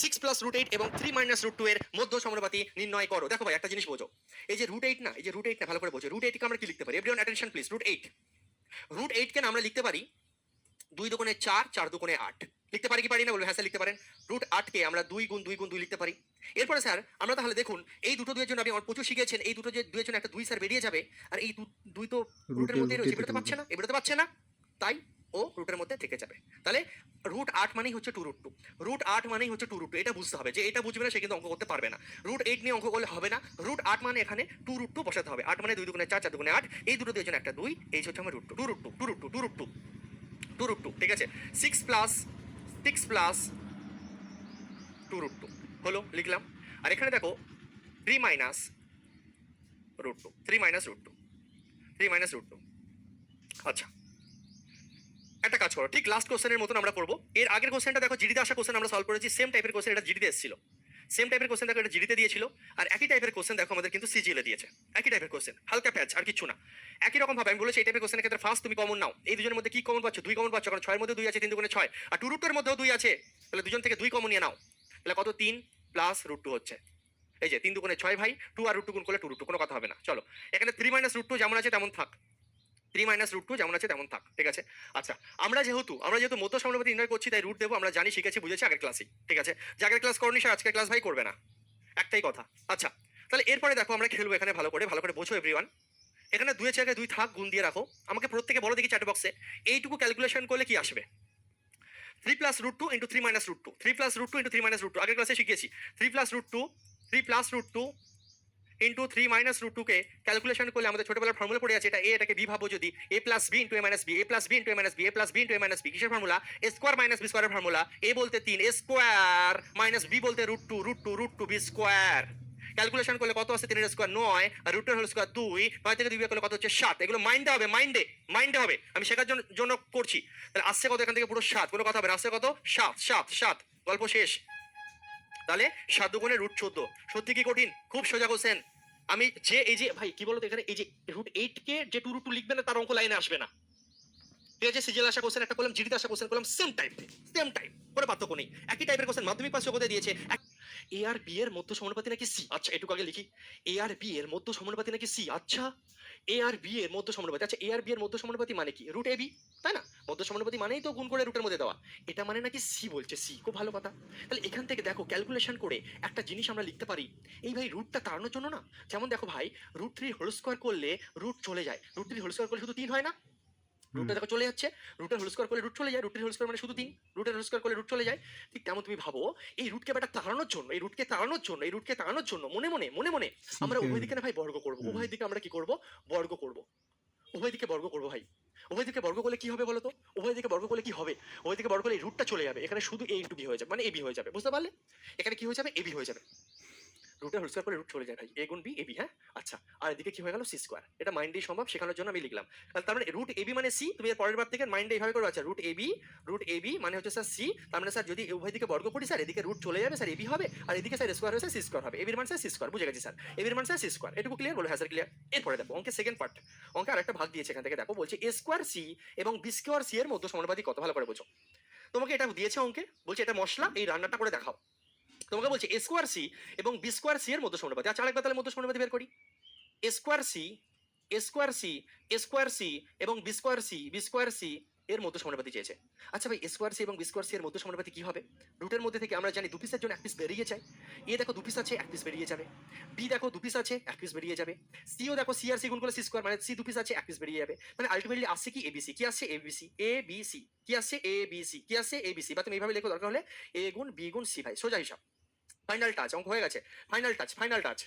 6 plus root 8 এবং 3 minus root 2 এর মধ্য সমানুপাতি নির্ণয় করো। দেখো ভাই একটা জিনিস বোঝো, এই যে রুট 8 না, এই যে রুট 8 না, ভালো করে বোঝো। রুট 8 কে আমরা কি লিখতে পারি? Everyone attention please. রুট 8 কে আমরা লিখতে পারি 2 দুগুণে 4, 4 দুগুণে 8। লিখতে পারি কি পারি না? বলবে হ্যাঁ স্যার লিখতে পারেন। রুট 8 কে আমরা 2 গুণ 2 গুণ 2 লিখতে পারি। এরপরে স্যার আমরা তাহলে দেখুন, এই দুটো দুইয়ের জন্য আপনি আমার প্রচুর শিখেছেন, এই দুটো যে দুইয়ের জন্য একটা 2 স্যার বেরিয়ে যাবে, আর এই দুই তো রুটের মধ্যে রয়েছে, বেরোতে পারছে না, বেরোতে পারছে না, তাই ও রুটের মধ্যে থেকে যাবে। তাহলে রুট 8 মানেই হচ্ছে 2 রুট 2। রুট 8 মানেই হচ্ছে 2 রুট 2। এটা বুঝতে হবে, যে এটা বুঝবে না সে কিন্তু অঙ্ক করতে পারবে না। রুট 8 নিয়ে অঙ্ক করলে হবে না। রুট 8 মানে এখানে 2 রুট 2 বসাতে হবে। 8 মানে 2 দুগুণে 4, 4 দুগুণে 8, এই দুটো দুইয়ের জন্য একটা 2, এই হচ্ছে আমার root 2, 2 root 2, 2 root 2, 2 root 2, 2 root 2, ঠিক আছে। 6 প্লাস 2 রুট 2 হলো, লিখলাম। আর এখানে দেখো 3 minus root 2, 3 minus root 2, 3 minus root 2। আচ্ছা, একটা কাজ করো, ঠিক লাস্ট কোশ্চেনের মতন আমরা করবো। এর আগের কোশ্চেনটা দেখো জিডিতে আসা কোশ্চেন আমরা সলভ করেছি, সেম টাইপের কোশ্চেন এটা জিডিতে এসেছিল। সেম টাইপের কোশ্চেন দেখো এটা জিডিতে দিয়েছিল, আর একই টাইপের কোশ্চেন দেখো আমাদের কিন্তু সিজিএল এ দিয়েছে। একই টাইপের কোশ্চেন, হালকা প্যাচ, আর কিছু না। একই রকম ভাবে আমি বলেছি এই টাইপের কোশ্চেনের ক্ষেত্রে ফার্স্ট তুমি কমন নাও। এই দুজনের মধ্যে কি কমন পাচ্ছ? 2 কমন পাচ্ছ, কারণ 6 এর মধ্যে 2 আছে, 3 দুগুণে 6, আর 2 রুট 2 এর মধ্যেও 2 আছে, তাহলে দুজন থেকে 2 কমন নিয়ে নাও। তাহলে কত? 3 প্লাস রুট 2 হচ্ছে, এই যে 3 দুগুণে 6 ভাই, 2 আর রুট 2 গুণ করলে 2 রুট 2, কোনো কথা হবে না। চলো এখানে 3 মাইনাস রুট 2 যেমন আছে তেমন থাক, 3 মাইনাস রুট 2 যেমন আছে তেমন থাক, ঠিক আছে। আচ্ছা, আমরা যেহেতু মধ্য সমানুপাতি নির্ণয় করছি, তাই রুট দেবো। আমরা জানি, শিখেছি, বুঝেছি আগের ক্লাসে, ঠিক আছে। যে আগের ক্লাস করনি সে আজকের ক্লাস ভাই করবে না, একটাই কথা। আচ্ছা, তাহলে এরপরে দেখো আমরা খেলবো এখানে, ভালো করে বোঝো এভরিওয়ান। এখানে 2 এর জায়গায় 2 থাক, গুণ দিয়ে রাখো। আমাকে প্রত্যেকে বলো দেখি চ্যাট বক্সে, এইটুকু ক্যালকুলেশন করলে কি আসবে? 3 plus root 2 into 3 minus root 2, 3 plus root 2 into 3 minus root 2, আগের ক্লাসে শিখিয়েছি। 3 plus root 2, 3 plus root 2 into 3 minus root 2 কে ক্যালকুলেশন করলে আমাদের ছোটবেলার ফর্মুলা পড়ে আছে, এটা এ, এটাকে বি ভাবো যদি, a plus b into a minus b, a plus b into a minus b, a plus b into a minus b, কিসের formula? A square minus b স্কোয়ারের ফর্মুলা। এ বলতে 3, এ স্কোয়ার মাইনাস বি বলতে root 2, root 2, root 2 b square. Calculation করলে কত আসছে? 3 এর square 9, আর রুটের whole square 2, 9 থেকে 2 বিয়োগ করলে কত হচ্ছে? 7। এগুলো মাইন্ডে হবে, মাইন্ডে হবে, আমি শেখার জন্য করছি। তাহলে আসছে কত? এখান থেকে পুরো 7, কোনো কথা হবে না। আসছে কত? 7, 7, 7, গল্প শেষ। তাহলে 7 দুগুণে রুট 14। সত্যি কি কঠিন? খুব সোজা কোশ্চেন। আমি যে এই যে ভাই কি বলতো, এখানে এই যে রুট 8 কে যে 2 রুট 2 লিখবে না, তার অঙ্ক লাইনে আসবে না। ঠিক আছে, সিজিএল আসা কোশ্চেন একটা করলাম, জিডিতে আসা কোশ্চেন করলাম, সেম টাইপ, কোনো পার্থক্য নেই। একই টাইপের কোশ্চেন মাধ্যমিক পাস যোগ্যতা দিয়েছে। এ আর বি এর মধ্য সমানুপাতি নাকি সি? আচ্ছা, এটুকু আগে লিখি। এ আর বি এর মধ্য সমানুপাতি নাকি সি? আচ্ছা, এ আর বি এর মধ্য সমানুপাতি। আচ্ছা, এ আর বি এর মধ্য সমানুপাতি মানে কি? রুট এ বি, তাই না? মধ্য সমানুপাতি মানেই তো গুণ করে রুটের মধ্যে দেওয়া। এটা মানে নাকি সি বলছে, সি। খুব ভালো কথা। তাহলে এখান থেকে দেখো ক্যালকুলেশন করে একটা জিনিস আমরা লিখতে পারি। এই ভাই রুটটা তাড়ানোর জন্য না, যেমন দেখো ভাই, রুট 3 হোল স্কোয়ার করলে রুট চলে যায়। রুট 3 হোল স্কোয়ার করলে শুধু 3 হয় না? রুটটা দেখো চলে যাচ্ছে, রুটের হোল স্কোয়ার করলে রুট চলে যায়, রুটের হোল স্কোয়ার মানে শুধু 3, রুটের হোল স্কোয়ার করলে রুট চলে যায়। ঠিক তেমন তুমি ভাবো, এই রুটকে বেটা তাড়ানোর জন্য, এই রুটকে তাড়ানোর জন্য মনে মনে আমরা উভয় দিকে না ভাই বর্গ করব। উভয় দিকে আমরা কি করব? বর্গ করব। উভয় দিকে বর্গ করব ভাই। উভয় দিকে বর্গ করলে কি হবে বলো তো? উভয় দিকে বর্গ করলে কি হবে? উভয় দিকে বর্গ করলে এই রুটটা চলে যাবে, এখানে শুধু a ইন্টু বি হয়ে যাবে, মানে এবি হয়ে যাবে। বুঝতে পারলে? এখানে কি হয়ে যাবে? এবি হয়ে যাবে। রুটের হোল স্কয়ার করে রুট চলে যায় ভাই, এ গুণ বি এবি। হ্যাঁ, আচ্ছা, আর এদিকে কি হয়ে গেল? C square. এটা মাইন্ডেই সম্ভব, শেখানোর জন্য আমি লিখলাম। তার মানে রুট এবি মানে সি। তুমি এর পরের বার থেকে মাইন্ডে এইভাবে করো। আচ্ছা, রুট এবি মানে হচ্ছে স্যার সি। তার মানে স্যার যদি উভয় দিকে বর্গ করি স্যার, এদিকে রুট চলে যাবে স্যার, এবি হবে, আর এদিকে স্যার স্কয়ার হয়েছে সি স্কয়ার হবে। এবির মান স্যার সি স্কয়ার, বুঝে গেছি স্যার। এবির মান স্যার সি স্কয়ার। এটুকু ক্লিয়ার? বলো হ্যাঁ স্যার ক্লিয়ার। এরপরে দেখো অঙ্কের সেকেন্ড পার্ট। অঙ্কে আরেকটা ভাগ দিয়েছে, এখান থেকে দেখো বলছে এ স্কয়ার সি এবং বি স্কয়ার সি এর মধ্য সমানুপাতি কত? ভালো করে বোঝো। তোমাকে এটা দিয়েছে অঙ্কে, বলছে এটা মশলা, এই রান্নাটা করে দেখাও। তোমাকে বলছে এ স্কোয়ার সি এবং বি স্কোয়ার সি এর মধ্য সমানুপাতি। আচ্ছা, আরেকবার তাহলে মধ্য সমানুপাতি বের করি। এ স্কোয়ার সি, এ স্কোয়ার সি, এ স্কোয়ার সি এবং বি স্কোয়ার সি এর মধ্য সমানুপাতি চেয়েছে। আচ্ছা ভাই, এ স্কোয়ার সি এবং বি স্কোয়ার সি এর মধ্য সমানুপাতি কি হবে? রুটের মধ্যে থেকে আমরা জানি 2 পিসের জন্য 1 পিস বেরিয়ে যায়। এ দেখো 2 পিস আছে, 1 পিস বেরিয়ে যাবে। বি দেখো 2 পিস আছে, 1 পিস বেরিয়ে যাবে। সিও দেখো সি আর সি গুণ করলে সি স্কোয়ার, মানে সি 2 পিস আছে, 1 পিস বেরিয়ে যাবে। মানে আলটিমেটলি আসছে কি? এবিসি। কি আসছে? ABC, ABC. কি আসছে? এবিসি। কি আসছে? এবিসি। বা তুমি এইভাবে লেখো, দরকার হলে এ গুণ বি গুণ সি। ভাই সোজা হিসাব। ফাইনাল টাচ, অঙ্ক হয়ে গেছে। Final touch.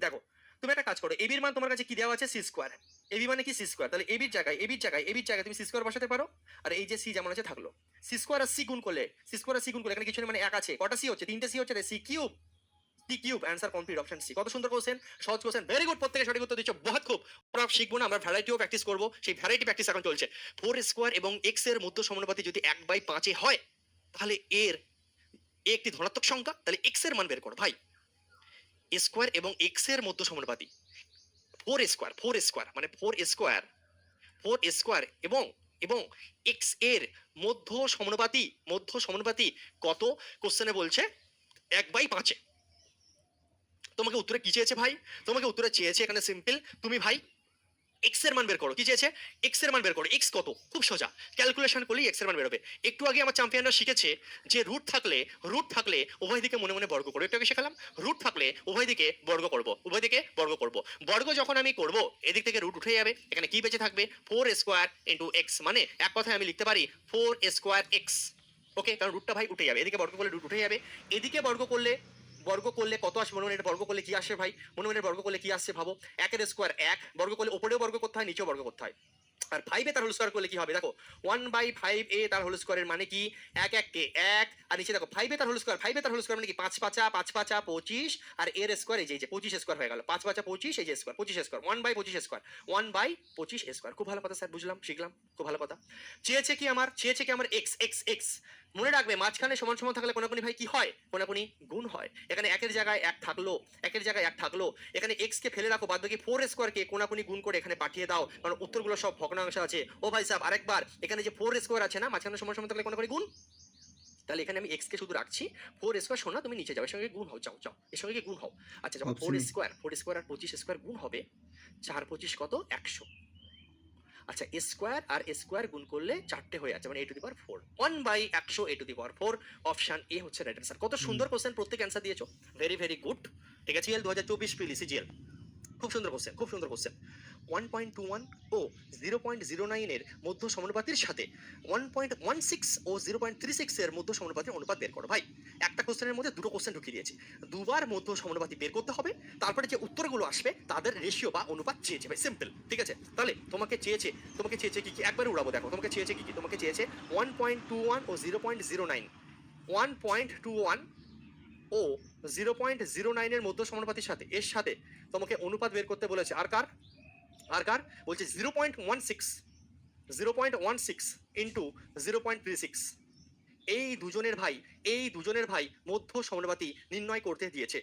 দেখো, তুমি একটা কাজ করো, এবির মান তোমার কাছে কি দেওয়া আছে? C square. এবি মানে কি? C square. তাহলে এবির জায়গায় তুমি সি স্কোয়ার বসাতে পারো, আর এই যে সি যেমন আছে থাকলো। সি স্কোয়ার আর সি গুণ করলে এখানে কিছু নেই, মানে 1 আছে। কটা সি হচ্ছে? 3টে সি হচ্ছে, c cube. C cube, answer complete, option c. কত সুন্দর কোশ্চেন, সহজ কোশ্চেন, ভেরি গুড। প্রত্যেকে সঠিক উত্তর দিচ্ছ, বহুত খুব। আমরা শিখবো না, আমরা ভ্যারাইটিও প্র্যাকটিস করবো। সেই ভ্যারাইটি প্র্যাকটিস এখন চলছে। 4 স্কোয়ার এবং এক্স এর মধ্য সমানুপাতি যদি 1/5 হয়, তাহলে এর একটি ধনাত্মক সংখ্যা, তাহলে এক্স এর মান বের করো ভাই। এ স্কোয়ার এবং এক্স এর মধ্য সমানুপাতি 4 স্কোয়ার মানে 4 স্কোয়ার এবং এবং এক্স এর মধ্য সমানুপাতি কত কোশ্চেনে বলছে 1/5। তোমাকে উত্তরে কি চেয়েছে ভাই? তোমাকে উত্তরে চেয়েছে এখানে সিম্পল, তুমি ভাই এক্স এর মান বের করো। কি চেয়েছে? এক্স এর মান বের করো। এক্স কত? খুব সোজা, ক্যালকুলেশন করলেই এক্স এর মান বেরোবে। একটু আগে আমার চ্যাম্পিয়নরা শিখেছে যে রুট থাকলে উভয় দিকে মনে মনে বর্গ করবো। একটু আগে শেখালাম রুট থাকলে উভয় দিকে বর্গ করব, উভয় দিকে বর্গ করব। বর্গ যখন আমি করব এদিক থেকে রুট উঠে যাবে, এখানে কি বেঁচে থাকবে? 4² ইন্টু এক্স, মানে এক কথায় আমি লিখতে পারি 4² এক্স। ওকে, কারণ রুটটা ভাই উঠে যাবে, এদিকে বর্গ করলে রুট উঠে যাবে, এদিকে বর্গ করলে কত আসবে মনে মনে? এটা বর্গ করলে কি আসে ভাই? মনে মনে বর্গ করলে কি আসছে ভাবো? 1² 1, বর্গ করলে উপরেও বর্গ করতে হয়, নিচেও বর্গ করতে হয়। আর 5 তার হোল স্কয়ার করলে কি হবে দেখো? 1/5 তার হোল স্কয়ারের মানে কি? 1 কে 1, আর নিচে দেখো 5 তার হোল স্কয়ার মানে কি? 5 5 25, আর এর স্কয়ার এই যে 25 স্কয়ার হয়ে গেল। 5 5 25, এই যে স্কয়ার 25 স্কয়ার, 1/25 স্কয়ার, 1/25 স্কয়ার। খুব ভালো কথা স্যার, বুঝলাম, শিখলাম, খুব ভালো কথা। চেয়েছে কি আমার এক্স এক্স এক্স। মনে রাখবে মাঝখানে সমান সমান থাকলে কোনাকুনি ভাই কি হয়? কোনাকুনি গুণ হয়। এখানে একের জায়গায় এক থাকলো, এখানে এক্স কে ফেলে রাখো, বাদ বাকি 4² কে কোনাকুনি গুণ করে এখানে পাঠিয়ে দাও, কারণ উত্তরগুলো সব ভগ্নাংশ আছে। ও ভাই সাহেব আরেকবার, এখানে যে 4² আছে না, মাঝখানে সমান সমান থাকলে কোনাকুনি গুণ, তাহলে এখানে আমি এক্স কে শুধু রাখছি। 4² শোনা, তুমি নিচে যাও, এর সঙ্গে গুণ হও, যাও এর সঙ্গে গুণ হও। আচ্ছা, যখন 4² আর 25² গুণ হবে, 4 25 কত? 100। আচ্ছা, স্কোয়ার আর স্কোয়ার গুণ করলে 4টে হয়ে যাচ্ছে, মানে a⁴ 1/100 a⁴। অপশন এ হচ্ছে রাইট অ্যান্সার। কত সুন্দর কোশ্চেন, প্রত্যেক অ্যান্সার দিয়েছো, ভেরি ভেরি গুড। ঠিক আছে, জিএল 2024 প্রিলি সিজিএল, খুব সুন্দর কোশ্চেন, খুব সুন্দর কোশ্চেন। 1.21 ও 0.09 এর মধ্য সমানুপাতির সাথে 1.16 ও 0.36 এর মধ্য সমানুপাতির অনুপাত বের করো। ভাই একটা কোশ্চেনের মধ্যে দুটো কোশ্চেন ঢুকিয়ে দিয়েছে, দুবার মধ্য সমানুপাতি বের করতে হবে, তারপরে যে উত্তরগুলো আসবে তাদের রেশিও বা অনুপাত চেয়েছে। ভাই সিম্পল, ঠিক আছে? তাহলে তোমাকে চেয়েছে কি একবারে উড়াবো, দেখো তোমাকে চেয়েছে কি, তোমাকে চেয়েছে 1.21 ও 0.09, 1.21 ও 0.09 এর মধ্য সমানুপাতির সাথে এর সাথে তোমাকে অনুপাত বের করতে বলেছে। আর কার বলছে? 0.16 ইন্টু 0.36। এই দুজনের ভাই মধ্য সমানুপাতি নির্ণয় করতে দিয়েছে,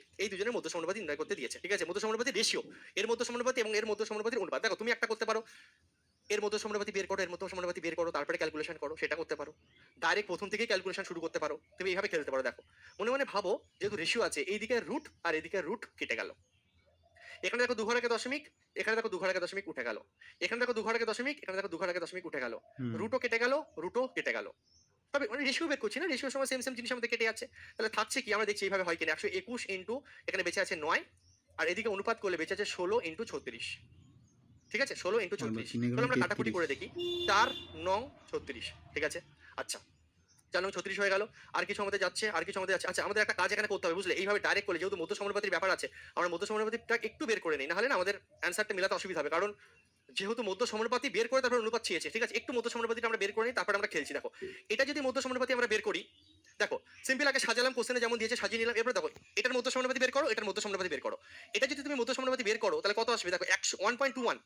ঠিক আছে? মধ্য সমানুপাতি রেশিও, এর মধ্য সমানুপাতি এবং এর মধ্য সমানুপাতির অনুপাত। দেখো তুমি একটা করতে পারো, এর মধ্য সমানুপাতি বের করো, তারপরে ক্যালকুলেশন করো, সেটা করতে পারো। ডাইরেক্ট প্রথম থেকেই ক্যালকুলেশন শুরু করতে পারো, তুমি এইভাবে খেলতে পারো। দেখো মনে মনে ভাবো, যেহেতু রেশিও আছে, এইদিকে রুট আর এদিকে রুট কেটে গেল, এখানে দেখো 2 ঘর আগে দশমিক, এখানে দেখো 2 ঘর আগে দশমিক উঠে গেল, এখানে দেখো 2 ঘর আগে দশমিক, এখানে দেখো 2 ঘর আগে দশমিক উঠে গেল, রুটও কেটে গেল। তবে মানে রেশিও বের করছি না, রেশিওর সময় সেম জিনিস আমাদের কেটে যাচ্ছে। তাহলে থাকছে কি? আমরা দেখছি এইভাবে হয় কিনা, 121 ইন্টু এখানে বেঁচে আছে 9, আর এদিকে অনুপাত করলে বেঁচে আছে 16 ইন্টু 36। ঠিক আছে, 16 ইন্টু 36। তাহলে আমরা কাটাকুটি করে দেখি, 4 9 36। ঠিক আছে, আচ্ছা 4 9 36 হয়ে গেল। আর কিছু আমাদের যাচ্ছে। আচ্ছা, আমাদের একটা কাজ এখানে করতে হবে, বুঝলে? এইভাবে ডাইরেক্ট করলে, যেহেতু মধ্য সমানুপাতির ব্যাপার আছে, আমরা মধ্য সমানুপাতিটা একটু বের করে নিই, নাহলে না আমাদের অ্যান্সারটা মেলাতে অসুবিধা হবে। কারণ যেহেতু মধ্য সমানুপাতি বের করে তারপর অনুপাত চেয়েছে, ঠিক আছে? একটু মধ্য সমানুপাতিটা আমরা বের করে নিই, তারপর আমরা খেলছি। দেখো এটা যদি মধ্য সমানুপাতি আমরা বের করি, দেখো সিম্পল আগে সাজালাম, কোশ্চেনে যেমন দিয়েছে সাজিয়ে নিলাম। এরপর দেখো এটার মধ্য সমানুপাতি বের করো, এটার মধ্য সমানুপাতি বের করো। এটা যদি তুমি মধ্য সমানুপাতি বের করো, তাহলে কত আসবে? দেখো 1.21,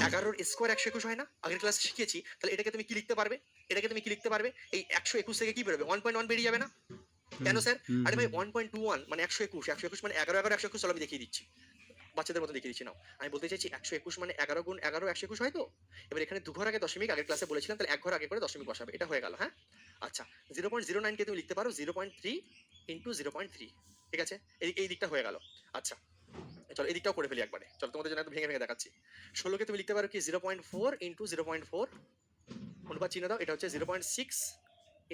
11 স্কোয়ার 121 হয় না? আগের ক্লাসে শিখিয়েছি। তাহলে এটাকে তুমি কি লিখতে পারবে? এই 121 থেকে কি বেরোবে? 1.1 বেরিয়ে যাবে না? কেন স্যার? আরে ভাই 1.21 মানে 121 মানে 11 11 121। চলো আমি দেখিয়ে দিচ্ছি, বাচ্চাদের মতো দেখিয়ে দিচ্ছি। নাও, আমি বলতে চাইছি 121 মানে 11 গুণ 11 121 হয় তো? এবার এখানে 2 ঘর আগে দশমিক, আগের ক্লাসে বলেছিলাম, তাহলে 1 ঘর আগে করে দশমিক বসাবে, এটা হয়ে গেল। হ্যাঁ, আচ্ছা 0.09 কে তুমি লিখতে পারো 0.3 ইন্টু 0.3। ঠিক আছে, এই দিকটা হয়ে গেল। আচ্ছা চলো এই দিকটাও করে ফেলি একবারে, চলো তোমাদের জন্য একটু ভেঙে ভেঙে দেখাচ্ছি। 16 কে তুমি লিখতে পারো কি 0.4 ইন্টু 0.4, অনুপাত চিহ্ন দাও, এটা হচ্ছে 0.6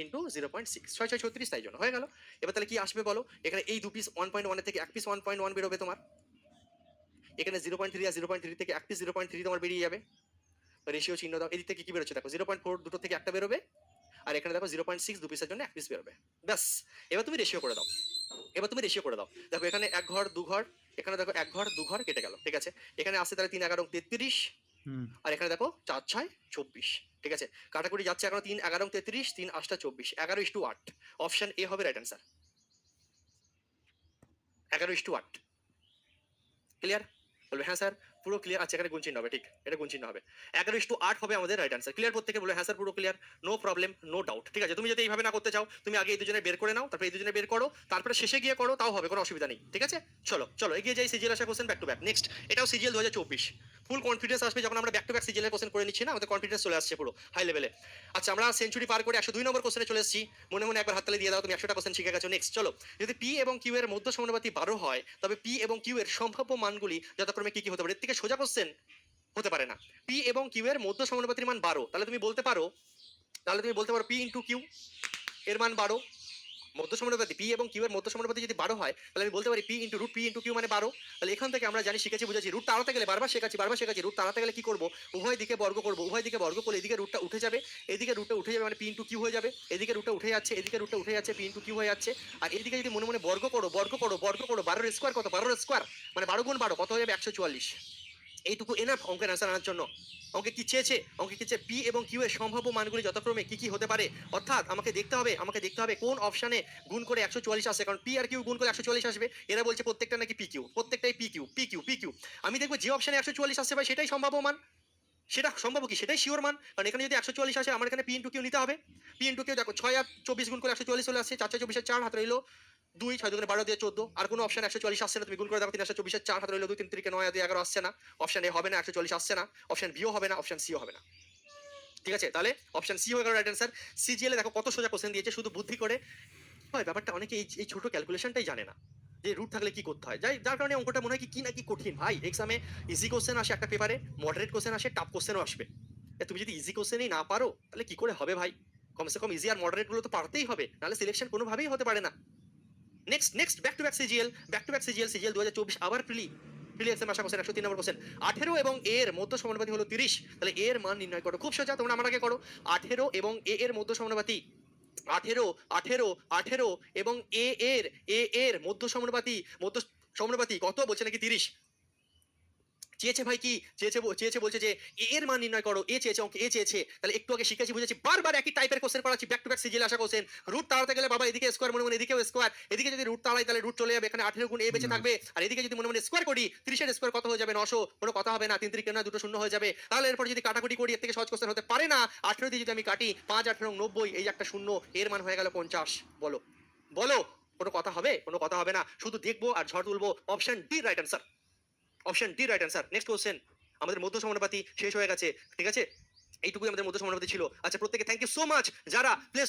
ইন্টু 0.6, 6 6 36, তাই জন্য হয়ে গেল। এবার তাহলে কি আসবে বলো? এখানে এই 2 পিস 1.1 এর থেকে 1 পিস 1.1 বেরোবে তোমার, এখানে 0.3 আর 0.3 থেকে 1 পিস 0.3 তোমার বেরিয়ে যাবে। রেশিও চিহ্ন দাও, এদিক থেকে কি বেরোচ্ছে দেখো, 0.4 দুটো থেকে একটা বেরোবে, আর এখানে দেখো 0.6 2 পিসের জন্য 1 পিস বেরোবে। ব্যাস, এবার তুমি রেশিও করে দাও, দেখো এখানে 1 ঘর 2 ঘর, এখানে দেখো 1 ঘর 2 ঘর কেটে গেল। ঠিক আছে, এখানে আসছে তাহলে 3 11 33, আর এখানে দেখো 4 6 24। ঠিক আছে, কাটাকুটি যাচ্ছে, এখনো 3 11 33, 3 8 24, 11:8। অপশন এ হবে রাইট অ্যান্সার, 11:8। ক্লিয়ার? বলবে হ্যাঁ স্যার, পুরো ক্লিয়ার? আচ্ছা, এখানে গুণ চিহ্ন হবে, ঠিক, এটা গুণ চিহ্ন হবে। 11:8 হবে আমাদের রাইট অ্যান্সার। ক্লিয়ার প্রত্যেকে বলে? হ্যাঁ স্যার পুরো clear, no problem, no doubt. ঠিক আছে, তুমি যদি এইভাবে না করতে চাও, তুমি আগে এই দুজনে বের করে নাও, তারপরে এই দুজনে বের করো, তারপরে শেষে গিয়ে করো, তাও হবে, কোনো অসুবিধা নেই। ঠিক আছে, চলো চলো এগিয়ে যাই। সিজিএল আসা question back to back. Next, এটাও সিজিএল 2024। ফুল কনফিডেন্স আসবে যখন আমরা ব্যাক টু ব্যাক সিজিএল এর কোশ্চেন করে নিচ্ছি না, আমাদের কনফিডেন্স চলে আসছে পুরো হাই লেভেলে। আচ্ছা, আমরা সেঞ্চুরি পার করে 102 নম্বর কোশ্চেনে চলে এসেছি। মনে মনে একবার হাততালি দিয়ে দাও, তুমি 100টা কোশ্চেন শিখে গেছো। নেক্সট চলো, যদি পি এবং কিউ এর মধ্য সমানুপাতি 12 হয়, তবে পি এবং কিউ এর সম্ভাব্য মানগুলি যথাক্রমে কি কি হতে পারে? এর থেকে সোজা কোশ্চেন হতে পারে না। পি এবং কিউ এর মধ্য সমানুপাতির মান 12, তাহলে তুমি বলতে পারো পি ইন্টু কিউ এর মান 12। মধ্য সমানুপাতি পি এবং কিউ এর মধ্য সমানুপাতি যদি 12 হয়, তাহলে আমি বলতে পারি p into root p into q মানে 12। তাহলে এখান থেকে আমরা জানি, শিখেছি, বুঝেছি, রুট তাড়াতে গেলে বারবার শেখাচ্ছি রুট তাড়াতে গেলে কি করব? উভয় দিকে বর্গ করব, উভয় দিকে বর্গ করলে এদিকে রুটটা উঠে যাবে, এদিকে রুটটা উঠে যাবে মানে পি ইন্টু কিউ হয়ে যাবে। এদিকে রুটটা উঠে যাচ্ছে, এদিকে রুটটা উঠে যাচ্ছে, পি ইন্টু কিউ হয়ে যাচ্ছে। আর এদিকে যদি মনে মনে বর্গ করো 12 স্কোয়ার কত? 12 স্কোয়ার মানে 12 গুণ 12 কত হয়ে যাবে? 144। এইটুকু এনাফ অঙ্কের অ্যান্সার আনার জন্য। অঙ্কে কি চেয়েছে? পি এবং কিউ এর সম্ভাব্য মানগুলি যথাক্রমে কি কি হতে পারে। অর্থাৎ আমাকে দেখতে হবে কোন অপশনে গুণ করে 144 আসে, কারণ পি আর কিউ গুণ করে 144 আসবে। এরা বলছে প্রত্যেকটা নাকি পি কিউ, প্রত্যেকটাই পি কিউ। আমি দেখবো যে অপশনে 144 আসছে ভাই, সেটাই সম্ভাব্য মান। সেটা সম্ভব কি? সেটাই শিওর মান। কারণ এখানে যদি 144 আসে, আমার এখানে পি ইন্টু কিউ নিতে হবে। পি ইন্টু কিউ দেখো, 6 আর 24 গুণ করে 144 চলে আসছে। 4 4 24 4 হাত রইলো 2, 6 2 12 দিয়ে 14। আর কোনো অপশন 144 আসছে না, তুমি গুণ করে দেখো। 3 24 4 হাত রইলো 2, 3 3 9 2 11 আসছে না। অপশন এ হবে না, 144 আসছে না। অপশন বিও হবে না, অপশন সিও হবে না। ঠিক আছে, তাহলে অপশন সি হয়ে গেল রাইট অ্যান্সার। সিজিএল এ দেখো কত সোজা কোশ্চেন দিয়েছে, শুধু বুদ্ধি করে হয় ব্যাপারটা। অনেকে এই ছোট ক্যালকুলেশনটাই জানে না, যে রুট থাকলে কি করতে হয়। যার কারণে অঙ্কটা মনে হয় কি না কি কঠিন। ভাই এক্সামে ইজি কোশ্চেন আসে একটা পেপারে, মডারেট কোশ্চেন আসে, টাফ কোশ্চেনও আসবে। তুমি যদি ইজি কোশ্চেনই না পারো, তাহলে কি করে হবে ভাই? কমসে কম ইজি আর মডারেট গুলো তো পারতেই হবে, নাহলে সিলেকশন কোনোভাবেই হতে পারে না। Next back to back CGL 2024 আবার প্রিলি এক্সাম আসা কোশ্চেন 103 নম্বর কোশ্চেন। 18 এবং এ এর মধ্য সমানুপাতি হলো 30, তাহলে এ এর মান নির্ণয় করো। খুব সোজা, তোমরা আমার আগে করো। 18 এবং এ এর মধ্য সমানুপাতি, 18 এবং এ এর মধ্য সমানুপাতি কত বলছে নাকি 30। চেয়েছে ভাই কি চেয়েছে? বলছে যে এ এর মান নির্ণয় করো। এ চেয়েছে, অঙ্কে এ চেয়েছে। তাহলে একটু আগে শিখেছি, বুঝেছি, বারবার একই টাইপের কোশ্চেন করাচ্ছি। ব্যাক টু ব্যাক সিজিএল আসা কোশ্চেন। রুট তাড়াতে গেলে বাবা এদিকে স্কোয়ার, মনে মনে এদিকেও স্কোয়ার। এদিকে যদি রুট তাড়াই তাহলে রুট চলে যাবে, এখানে 18 গুণ এ বেঁচে থাকবে। আর এদিকে যদি মনে মনে স্কোয়ার করি, 30 এর স্কোয়ার কত হয়ে যাবে? 900। কোনো কথা হবে না, 3 3 না, দুটো শূন্য হয়ে যাবে। তাহলে এরপর যদি কাটাকুটি করি, এর থেকে সহজ কোশ্চেন হতে পারে না। 18 দিয়ে যদি আমি কাটি, 5 18 90, এই যে একটা শূন্য, এর মান হয়ে গেল 50। বলো বলো, কোনো কথা হবে? কোনো কথা হবে না, শুধু দেখবো আর ঝড় তুলবো। Option D right answer, option D right answer. Next question, আমাদের মধ্য সমানুপাতি শেষ হয়ে গেছে। ঠিক আছে, এইটুকুই আমাদের মধ্য সমানুপাতি ছিল। আচ্ছা, প্রত্যেকে থ্যাংক ইউ সো মাচ যারা প্লে